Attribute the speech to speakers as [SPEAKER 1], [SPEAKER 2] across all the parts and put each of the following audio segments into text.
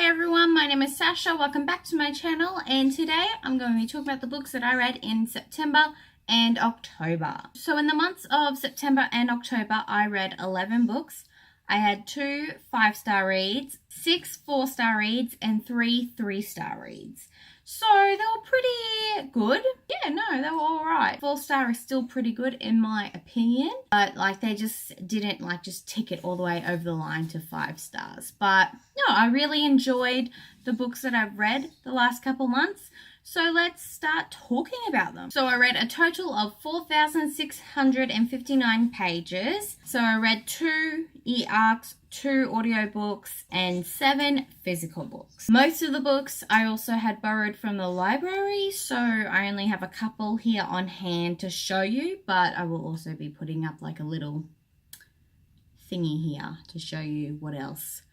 [SPEAKER 1] everyone, my name is Sasha. Welcome back to my channel, and today I'm going to be talking about the books that I read in September and October. So in the months of September and October, I read 11 books. I had 2 5-star reads, 6 4-star reads, and 3 3-star reads. So they were pretty good. Yeah, no, they were all right. 4-star is still pretty good in my opinion, but like they just didn't like just tick it all the way over the line to 5 stars. But no, I really enjoyed the books that I've read the last couple months. So let's start talking about them. So I read a total of 4,659 pages. So I read 2 e-arcs, 2 audiobooks, and 7 physical books. Most of the books I also had borrowed from the library, so I only have a couple here on hand to show you, but I will also be putting up like a little thingy here to show you what else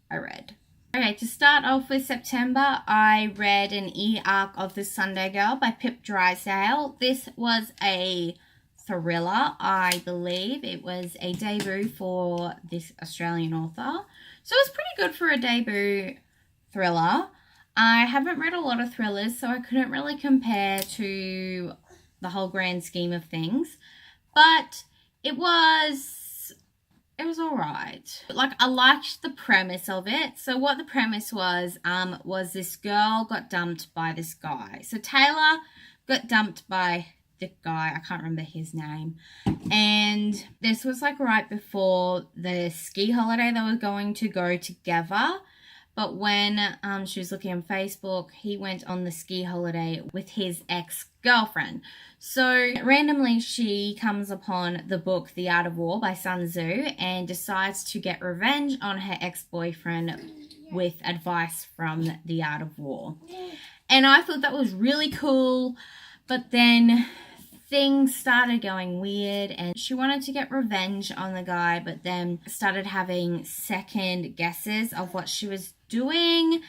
[SPEAKER 1] I read. Okay, to start off with September, I read an e-arc of The Sunday Girl by Pip Drysdale. This was a thriller, I believe. It was a debut for this Australian author. So it was pretty good for a debut thriller. I haven't read a lot of thrillers, so I couldn't really compare to the whole grand scheme of things. But it was all right. Like, I liked the premise of it. So what the premise was this girl got dumped by this guy. So Taylor got dumped by the guy, I can't remember his name. And this was like right before the ski holiday they were going to go together. But when she was looking on Facebook, he went on the ski holiday with his ex-girlfriend. So randomly she comes upon the book The Art of War by Sun Tzu and decides to get revenge on her ex-boyfriend with advice from The Art of War. And I thought that was really cool, but then things started going weird and she wanted to get revenge on the guy, but then started having second guesses of what she was doing,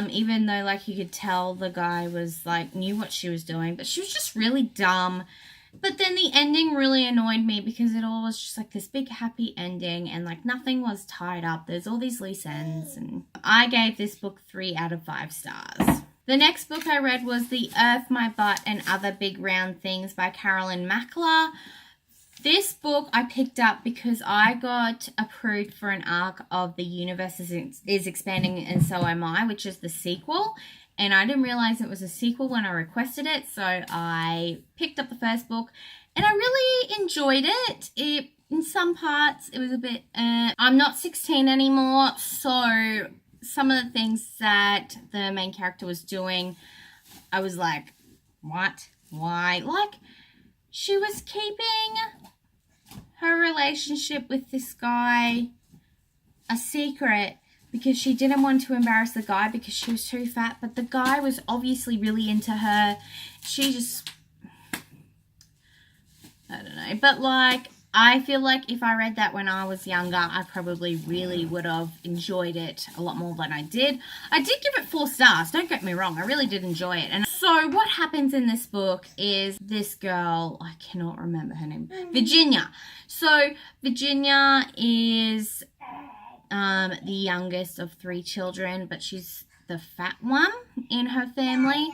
[SPEAKER 1] even though like you could tell the guy was like knew what she was doing, but she was just really dumb. But then the ending really annoyed me because it all was just like this big happy ending and like nothing was tied up. There's all these loose ends, and I gave this book 3 out of 5 stars. The next book I read was The Earth, My Butt and Other Big Round Things by Carolyn Mackler. This book I picked up because I got approved for an arc of The Universe is Expanding and So Am I, which is the sequel. And I didn't realize it was a sequel when I requested it. So I picked up the first book and I really enjoyed it. In some parts, it was a bit, I'm not 16 anymore, so some of the things that the main character was doing, I was like, what? Why? Like, she was keeping her relationship with this guy a secret because she didn't want to embarrass the guy because she was too fat, but the guy was obviously really into her. She just, I don't know, but like, I feel like if I read that when I was younger, I probably really would have enjoyed it a lot more than I did. I did give it 4 stars, don't get me wrong. I really did enjoy it. And so what happens in this book is this girl, I cannot remember her name, Virginia. So Virginia is the youngest of 3 children, but she's the fat one in her family.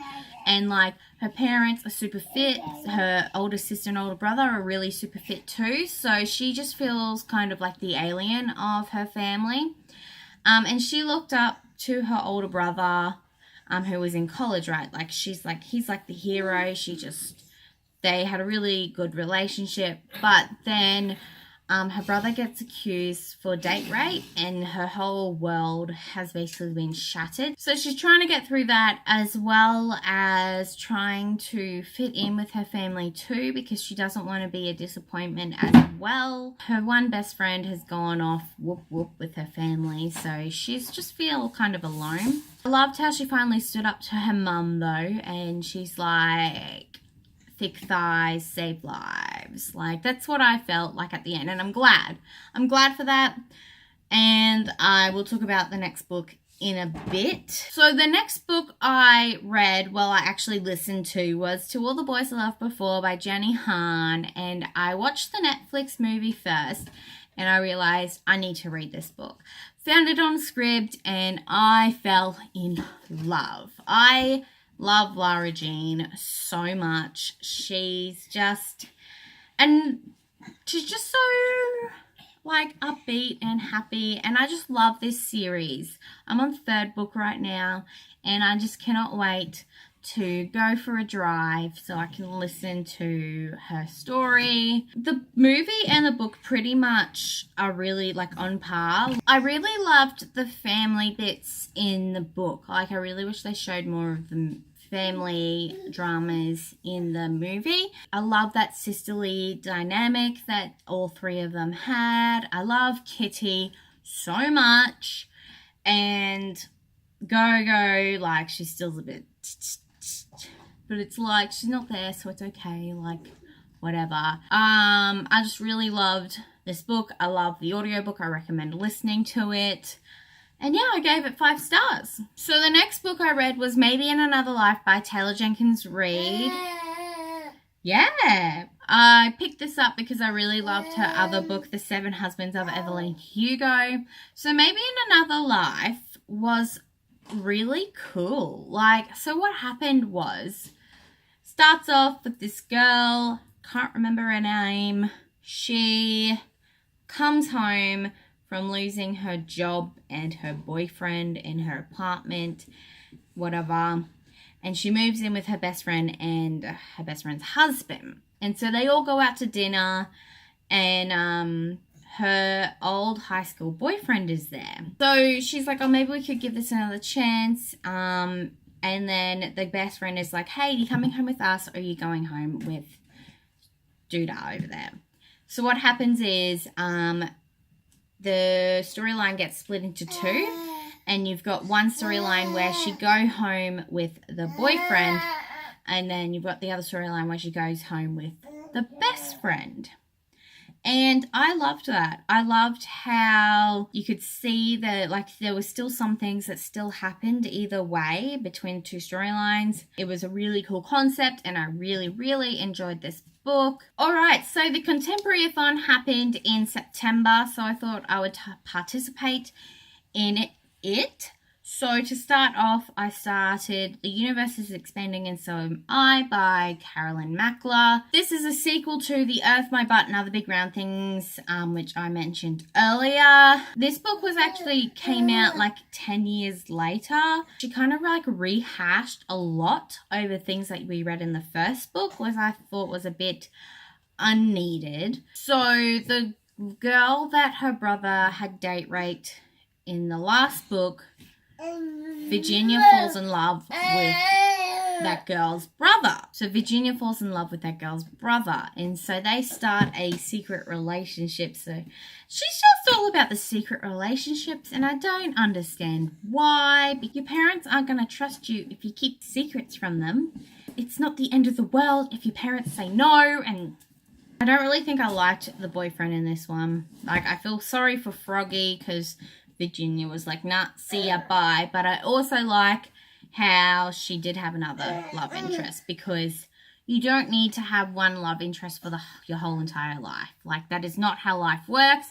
[SPEAKER 1] And like her parents are super fit. Her older sister and older brother are really super fit too. So she just feels kind of like the alien of her family. And she looked up to her older brother, who was in college, right? Like he's like the hero. They had a really good relationship. But then her brother gets accused for date rape and her whole world has basically been shattered. So she's trying to get through that as well as trying to fit in with her family too, because she doesn't want to be a disappointment as well. Her one best friend has gone off whoop whoop with her family, so she's just feel kind of alone. I loved how she finally stood up to her mum though, and she's like, thick thighs save lives. Like, that's what I felt like at the end, and I'm glad for that. And I will talk about the next book in a bit. So the next book I read, well, I actually listened to, was To All the Boys I Loved Before by Jenny Han, and I watched the Netflix movie first, and I realized I need to read this book. Found it on Scribd and I fell in love. I love Lara Jean so much. She's just so like upbeat and happy, and I just love this series. I'm on the 3rd book right now and I just cannot wait to go for a drive so I can listen to her story. The movie and the book pretty much are really like on par. I really loved the family bits in the book. Like I really wish they showed more of the family dramas in the movie. I love that sisterly dynamic that all 3 of them had. I love Kitty so much, and Go, like she's still a bit, but it's like she's not there, so it's okay, like whatever. I just really loved this book. I love the audiobook. I recommend listening to it. And yeah, I gave it 5 stars. So the next book I read was Maybe in Another Life by Taylor Jenkins Reid. Yeah, I picked this up because I really loved her other book, The 7 Husbands of Evelyn Hugo. So Maybe in Another Life was really cool. Like, so what happened was, starts off with this girl, can't remember her name. She comes home from losing her job and her boyfriend in her apartment, whatever, and she moves in with her best friend and her best friend's husband. And so they all go out to dinner, and her old high school boyfriend is there. So she's like, oh, maybe we could give this another chance. And then the best friend is like, hey, are you coming home with us, or are you going home with Duda over there? So what happens is the storyline gets split into 2, and you've got one storyline where she go home with the boyfriend, and then you've got the other storyline where she goes home with the best friend. And I loved that. I loved how you could see that, like, there was still some things that still happened either way between 2 storylines. It was a really cool concept, and I really, really enjoyed this book. All right, so the Contemporaryathon happened in September, so I thought I would participate in it. So to start off, I started The Universe is Expanding and So Am I by Carolyn Mackler. This is a sequel to The Earth, My Butt and Other Big Round Things, which I mentioned earlier. This book was actually came out like 10 years later. She kind of like rehashed a lot over things that we read in the first book, which I thought was a bit unneeded. So the girl that her brother had date raped in the last book, Virginia falls in love with that girl's brother. So Virginia falls in love with that girl's brother, and so they start a secret relationship. So she's just all about the secret relationships, and I don't understand why. But your parents aren't going to trust you if you keep secrets from them. It's not the end of the world if your parents say no. And I don't really think I liked the boyfriend in this one. Like, I feel sorry for Froggy because Virginia was like, nah, see ya, bye. But I also like how she did have another love interest, because you don't need to have one love interest for your whole entire life. Like, that is not how life works.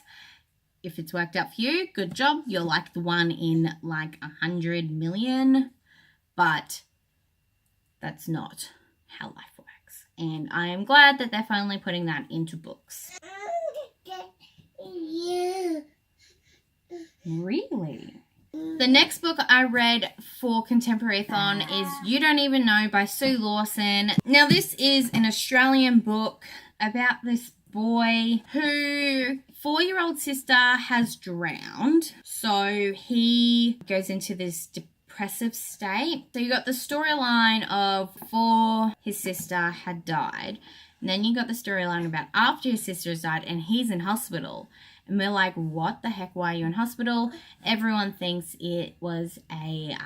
[SPEAKER 1] If it's worked out for you, good job. You're like the one in like 100 million. But that's not how life works. And I am glad that they're finally putting that into books. Really? The next book I read for Contemporaryathon is You Don't Even Know by Sue Lawson. Now, this is an Australian book about this boy who 4-year-old sister has drowned. So he goes into this depressive state. So you got the storyline of before his sister had died. And then you got the storyline about after his sister has died and he's in hospital. And we're like, what the heck, why are you in hospital? Everyone thinks it was a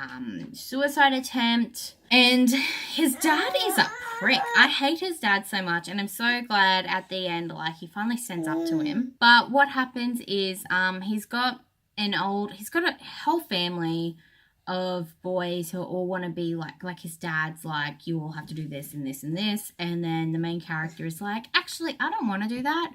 [SPEAKER 1] suicide attempt. And his dad is a prick. I hate his dad so much. And I'm so glad at the end, like, he finally stands up to him. But what happens is he's got a whole family of boys who all want to be like his dad's like, you all have to do this and this and this. And then the main character is like, actually, I don't want to do that.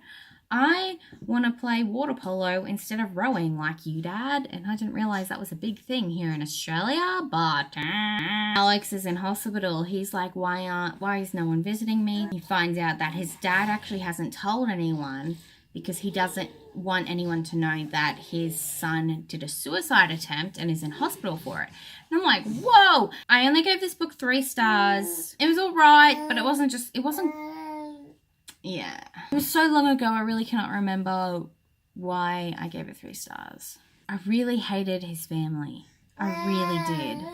[SPEAKER 1] I want to play water polo instead of rowing like you, Dad. And I didn't realise that was a big thing here in Australia. But Alex is in hospital. He's like, why is no one visiting me? He finds out that his dad actually hasn't told anyone because he doesn't want anyone to know that his son did a suicide attempt and is in hospital for it. And I'm like, whoa! I only gave this book 3 stars. It was alright, but it wasn't, yeah. It was so long ago, I really cannot remember why I gave it 3 stars. I really hated his family. I really did.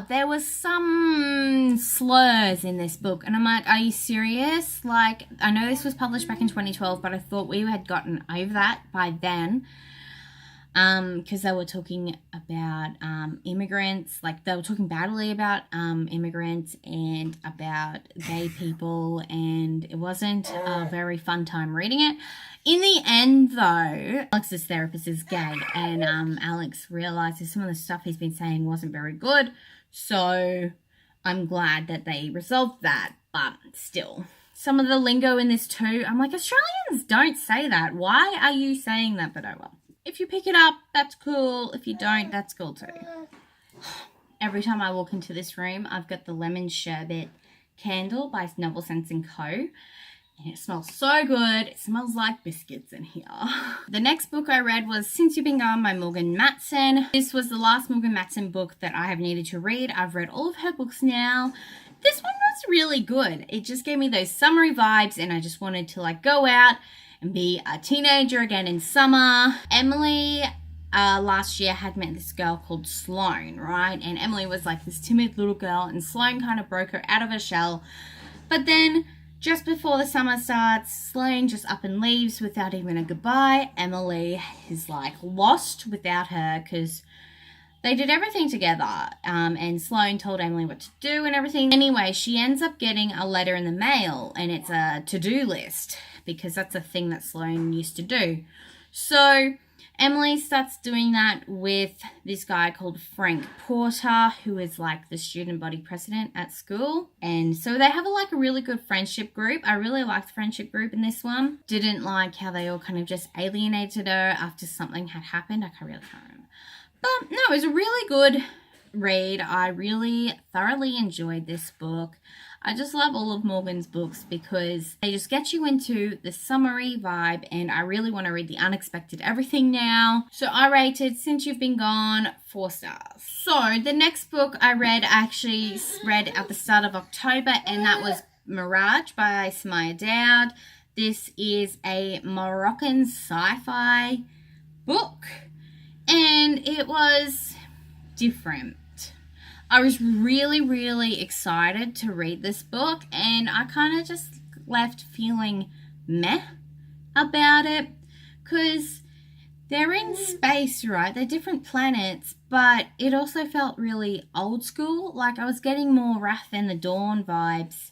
[SPEAKER 1] There was some slurs in this book, and I'm like, are you serious? Like, I know this was published back in 2012, but I thought we had gotten over that by then. Because they were talking about immigrants, like they were talking badly about immigrants and about gay people, and it wasn't a very fun time reading it. In the end, though, Alex's therapist is gay, and Alex realizes some of the stuff he's been saying wasn't very good, so I'm glad that they resolved that, but still. Some of the lingo in this too, I'm like, Australians don't say that. Why are you saying that? But oh well. If you pick it up, that's cool. If you don't, that's cool too. Every time I walk into this room, I've got the lemon sherbet candle by Novel Sense & Co. And it smells so good. It smells like biscuits in here. The next book I read was Since You've Been Gone by Morgan Matson. This was the last Morgan Matson book that I have needed to read. I've read all of her books now. This one was really good. It just gave me those summery vibes, and I just wanted to like go out and be a teenager again in summer. Emily last year had met this girl called Sloane, right? And Emily was like this timid little girl, and Sloane kind of broke her out of her shell. But then just before the summer starts, Sloane just up and leaves without even a goodbye. Emily is like lost without her because they did everything together, and Sloane told Emily what to do and everything. Anyway, she ends up getting a letter in the mail, and it's a to-do list, because that's a thing that Sloane used to do. So Emily starts doing that with this guy called Frank Porter, who is like the student body president at school. And so they have a really good friendship group. I really liked the friendship group in this one. Didn't like how they all kind of just alienated her after something had happened. I really can't remember. But no, it was a really good read. I really thoroughly enjoyed this book. I just love all of Morgan's books because they just get you into the summery vibe, and I really want to read the unexpected everything now. So I rated Since You've Been Gone 4 stars. So the next book I actually read at the start of October, and that was Mirage by Somaiya Daud. This is a Moroccan sci-fi book, and it was different. I was really, really excited to read this book, and I kind of just left feeling meh about it, because they're in space, right? They're different planets, but it also felt really old school. Like I was getting more Wrath and the Dawn vibes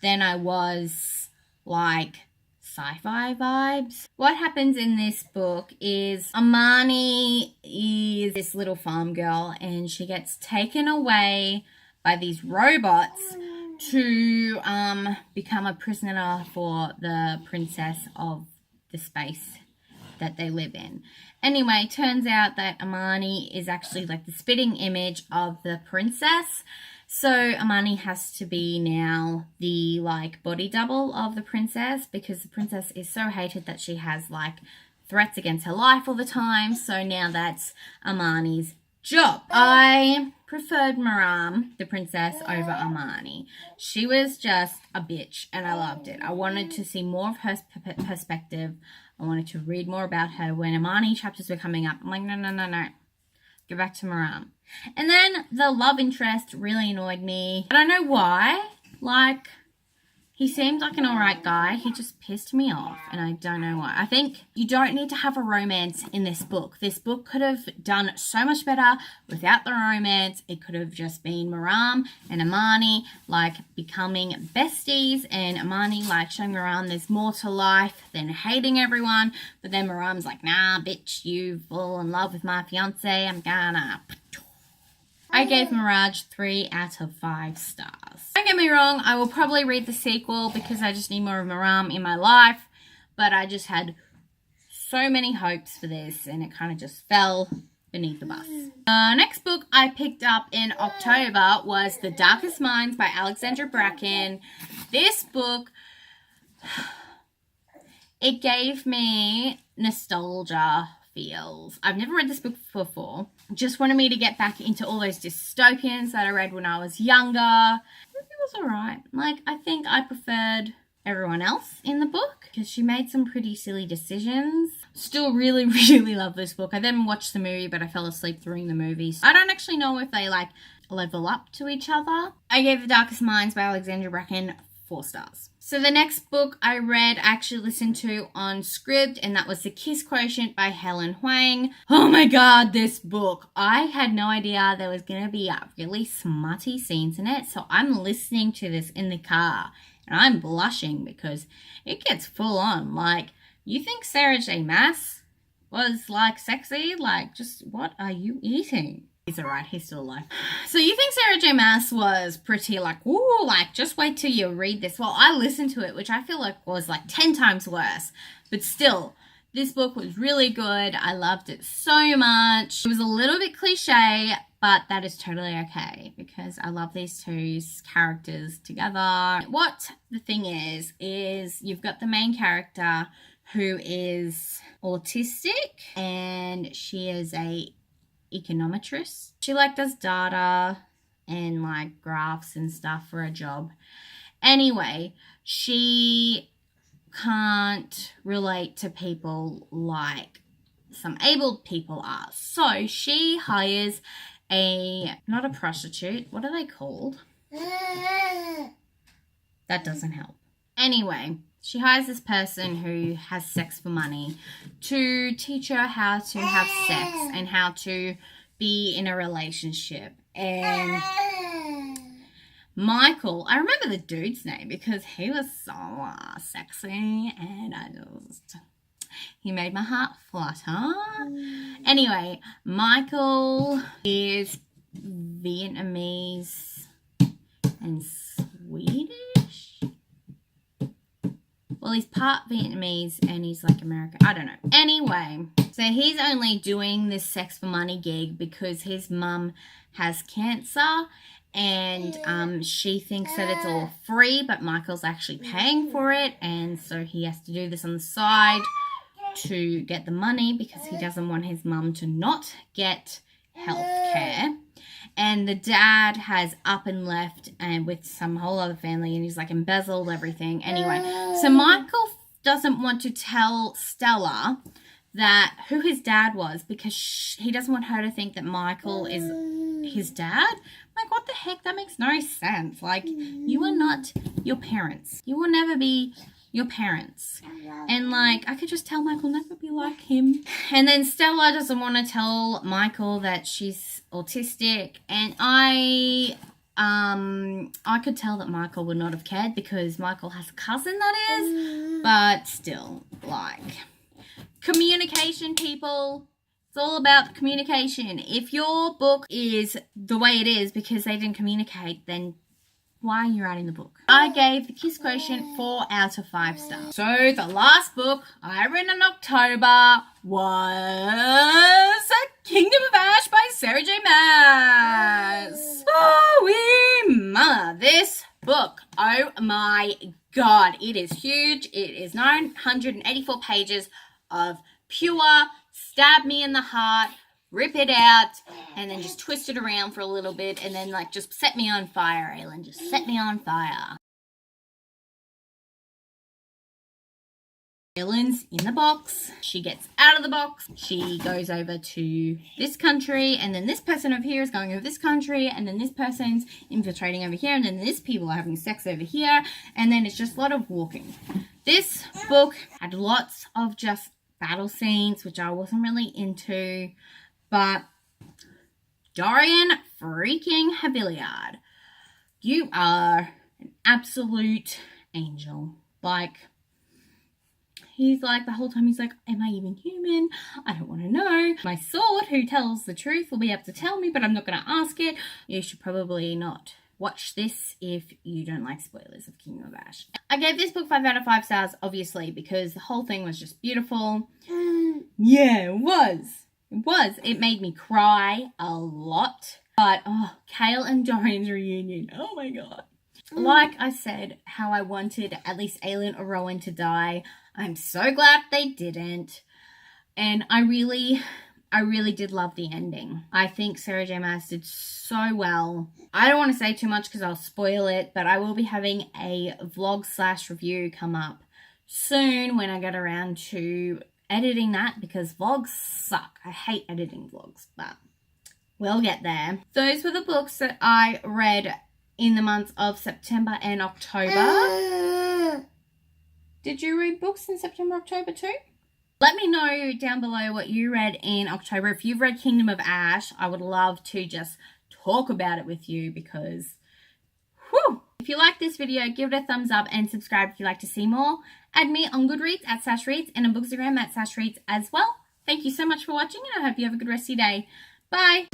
[SPEAKER 1] than I was like sci-fi vibes. What happens in this book is Amani is this little farm girl, and she gets taken away by these robots to become a prisoner for the princess of the space that they live in. Anyway, turns out that Amani is actually like the spitting image of the princess. So Amani has to be now the body double of the princess, because the princess is so hated that she has threats against her life all the time. So now that's Amani's job. I preferred Maram, the princess, over Amani. She was just a bitch, and I loved it. I wanted to see more of her perspective. I wanted to read more about her. When Amani chapters were coming up, I'm like, no. Go back to Maram. And then the love interest really annoyed me. I don't know why. He seemed like an alright guy. He just pissed me off, and I don't know why. I think you don't need to have a romance in this book. This book could have done so much better without the romance. It could have just been Maram and Amani becoming besties, and Amani showing Maram there's more to life than hating everyone. But then Maram's like, nah, bitch, you fall in love with my fiance. I'm gonna... I gave Mirage 3 out of 5 stars. Don't get me wrong, I will probably read the sequel because I just need more of Maram in my life, but I just had so many hopes for this, and it kind of just fell beneath the bus. Next book I picked up in October was The Darkest Minds by Alexandra Bracken. This book, it gave me nostalgia feels. I've never read this book before. Just wanted me to get back into all those dystopians that I read when I was younger. It was alright. Like, I think I preferred everyone else in the book because she made some pretty silly decisions. Still really, really love this book. I then watched the movie, but I fell asleep during the movies. I don't actually know if they like level up to each other. I gave The Darkest Minds by Alexandra Bracken 4 stars. So the next book I read, I actually listened to on script, and that was The Kiss Quotient by Helen Hoang. Oh my god, this book. I had no idea there was going to be really smutty scenes in it, so I'm listening to this in the car, and I'm blushing because it gets full on. Like, you think Sarah J. Maas was, like, sexy? Like, just what are you eating? He's alright, he's still alive. So you think Sarah J. Maas was pretty, like, ooh, like, just wait till you read this. Well, I listened to it, which I feel like was, like, 10 times worse. But still, this book was really good. I loved it so much. It was a little bit cliche, but that is totally okay because I love these two characters together. What the thing is you've got the main character who is autistic, and she is a econometrist. She like does data and like graphs and stuff for a job. Anyway, she can't relate to people like some able people are. So she hires not a prostitute. What are they called? That doesn't help. Anyway, she hires this person who has sex for money to teach her how to have sex and how to be in a relationship. And Michael, I remember the dude's name because he was so sexy, and he made my heart flutter. Anyway, Michael is Vietnamese and Swedish. Well, he's part Vietnamese and he's like American. I don't know. Anyway, so he's only doing this sex for money gig because his mum has cancer, and she thinks that it's all free, but Michael's actually paying for it, and so he has to do this on the side to get the money because he doesn't want his mum to not get health care. And the dad has up and left and with some whole other family, and he's like embezzled everything. Anyway, so Michael doesn't want to tell Stella that who his dad was because he doesn't want her to think that Michael is his dad. Like, what the heck? That makes no sense. Like, you are not your parents. You will never be your parents. And like, I could just tell Michael never be like him. And then Stella doesn't want to tell Michael that she's autistic, and I could tell that Michael would not have cared because Michael has a cousin that is, but still, like, communication, people. It's all about communication. If your book is the way it is because they didn't communicate, then why are you writing the book? I gave The Kiss Quotient 4 out of 5 stars. So the last book I read in October was Kingdom of Ash by Sarah J. Maas. Oh, mama, this book, oh my god, it is huge. It is 984 pages of pure stab me in the heart, rip it out, and then just twist it around for a little bit, and then like just set me on fire, Aylin. Just set me on fire. Aylin's in the box. She gets out of the box. She goes over to this country, and then this person over here is going over this country, and then this person's infiltrating over here, and then this people are having sex over here, and then it's just a lot of walking. This book had lots of just battle scenes, which I wasn't really into. But Dorian freaking Haviliard, you are an absolute angel. Like, he's like, the whole time he's like, am I even human? I don't want to know. My sword, who tells the truth, will be able to tell me, but I'm not going to ask it. You should probably not watch this if you don't like spoilers of Kingdom of Ash. I gave this book 5 out of 5 stars, obviously, because the whole thing was just beautiful. Yeah, it was. It was. It made me cry a lot. But, oh, Kale and Dorian's reunion. Oh my god. Like I said, how I wanted at least Aelin or Rowan to die. I'm so glad they didn't. And I really did love the ending. I think Sarah J. Maas did so well. I don't want to say too much because I'll spoil it, but I will be having a vlog/review come up soon when I get around to editing that, because vlogs suck. I hate editing vlogs, but we'll get there. Those were the books that I read in the months of September and October. Did you read books in September, October too? Let me know down below what you read in October. If you've read Kingdom of Ash, I would love to just talk about it with you, because, whew. If you like this video, give it a thumbs up and subscribe if you'd like to see more. Add me on Goodreads at sashreads and on Bookstagram at sashreads as well. Thank you so much for watching, and I hope you have a good rest of your day. Bye.